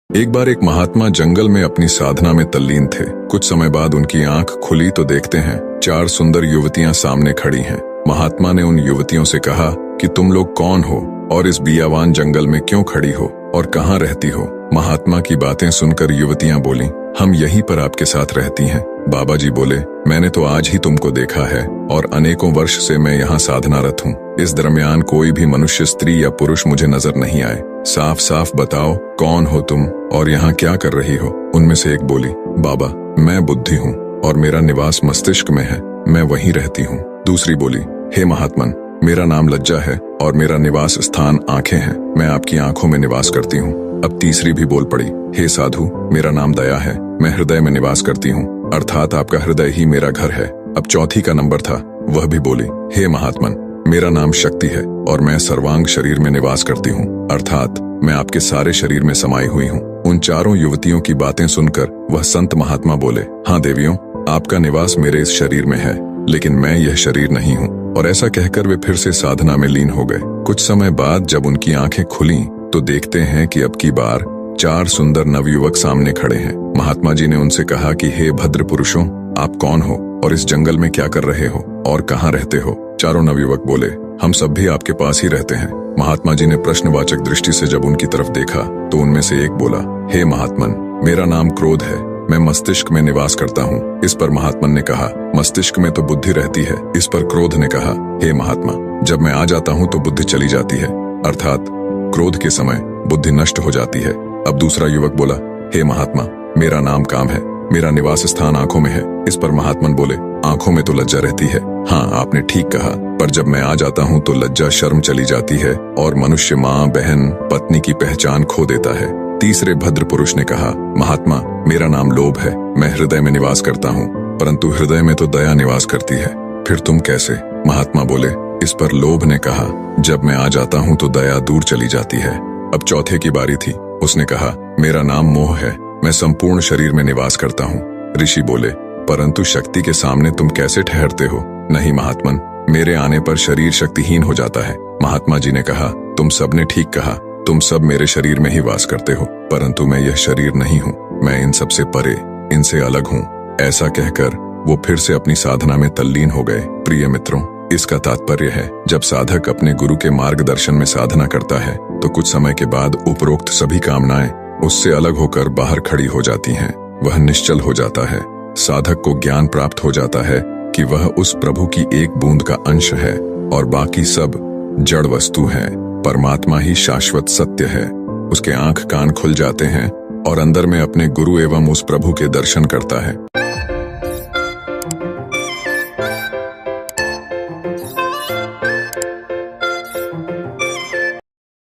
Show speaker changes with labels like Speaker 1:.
Speaker 1: एक बार एक महात्मा जंगल में अपनी साधना में तल्लीन थे। कुछ समय बाद उनकी आंख खुली तो देखते हैं 4 सुंदर युवतियां सामने खड़ी हैं। महात्मा ने उन युवतियों से कहा कि तुम लोग कौन हो और इस बियावान जंगल में क्यों खड़ी हो और कहाँ रहती हो। महात्मा की बातें सुनकर युवतियां बोली, हम यहीं पर आपके साथ रहती हैं। बाबा जी बोले, मैंने तो आज ही तुमको देखा है और अनेकों वर्ष से मैं यहाँ साधनारत हूँ। इस दरमियान कोई भी मनुष्य, स्त्री या पुरुष मुझे नजर नहीं आए। साफ साफ बताओ कौन हो तुम और यहाँ क्या कर रही हो। उनमें से एक बोली, बाबा मैं बुद्धि हूँ और मेरा निवास मस्तिष्क में है, मैं वहीं रहती हूँ। दूसरी बोली, हे महात्मन, मेरा नाम लज्जा है और मेरा निवास स्थान आंखें हैं, मैं आपकी आंखों में निवास करती हूँ। अब तीसरी भी बोल पड़ी, हे साधु, मेरा नाम दया है, मैं हृदय में निवास करती हूँ, अर्थात आपका हृदय ही मेरा घर है। अब चौथी का नंबर था, वह भी बोली, हे महात्मन, मेरा नाम शक्ति है और मैं सर्वांग शरीर में निवास करती हूँ, अर्थात मैं आपके सारे शरीर में समाई हुई हूँ। उन चारों युवतियों की बातें सुनकर वह संत महात्मा बोले, हाँ देवियों, आपका निवास मेरे इस शरीर में है, लेकिन मैं यह शरीर नहीं हूँ। और ऐसा कहकर वे फिर से साधना में लीन हो गए। कुछ समय बाद जब उनकी आंखें खुली तो देखते हैं कि अब की बार 4 सुंदर नवयुवक सामने खड़े हैं। महात्मा जी ने उनसे कहा कि हे भद्र पुरुषों, आप कौन हो और इस जंगल में क्या कर रहे हो और कहाँ रहते हो। चारों नवयुवक बोले, हम सब भी आपके पास ही रहते हैं। महात्मा जी ने प्रश्नवाचक दृष्टि से जब उनकी तरफ देखा तो उनमें से एक बोला, हे महात्मन, मेरा नाम क्रोध है, मैं मस्तिष्क में निवास करता हूँ। इस पर महात्मन ने कहा, मस्तिष्क में तो बुद्धि रहती है। इस पर क्रोध ने कहा, हे महात्मा, जब मैं आ जाता हूँ तो बुद्धि चली जाती है, अर्थात क्रोध के समय बुद्धि नष्ट हो जाती है। अब दूसरा युवक बोला, हे महात्मा, मेरा नाम काम है, मेरा निवास स्थान आंखों में है। इस पर महात्मन बोले, आंखों में तो लज्जा रहती है। हाँ, आपने ठीक कहा, पर जब मैं आ जाता हूँ तो लज्जा शर्म चली जाती है और मनुष्य माँ, बहन, पत्नी की पहचान खो देता है। तीसरे भद्र पुरुष ने कहा, महात्मा, मेरा नाम लोभ है, मैं हृदय में निवास करता हूँ, परंतु हृदय में तो दया निवास करती है, फिर तुम कैसे। महात्मा बोले। इस पर लोभ ने कहा, जब मैं आ जाता हूँ तो दया दूर चली जाती है। अब चौथे की बारी थी। उसने कहा, मेरा नाम मोह है, मैं संपूर्ण शरीर में निवास करता हूँ। ऋषि बोले, परंतु शक्ति के सामने तुम कैसे ठहरते हो। नहीं महात्मन, मेरे आने पर शरीर शक्तिहीन हो जाता है। महात्मा जी ने कहा, तुम सबने ठीक कहा, तुम सब मेरे शरीर में ही वास करते हो, परंतु मैं यह शरीर नहीं हूँ, मैं इन सबसे परे, इनसे अलग हूँ। ऐसा कहकर वो फिर से अपनी साधना में तल्लीन हो गए। प्रिय मित्रों, इसका तात्पर्य है, जब साधक अपने गुरु के मार्गदर्शन में साधना करता है तो कुछ समय के बाद उपरोक्त सभी कामनाएं उससे अलग होकर बाहर खड़ी हो जाती हैं। वह निश्चल हो जाता है। साधक को ज्ञान प्राप्त हो जाता है कि वह उस प्रभु की एक बूंद का अंश है और बाकी सब जड़ वस्तु है। परमात्मा ही शाश्वत सत्य है। उसके आंख कान खुल जाते हैं और अंदर में अपने गुरु एवं उस प्रभु के दर्शन करता है।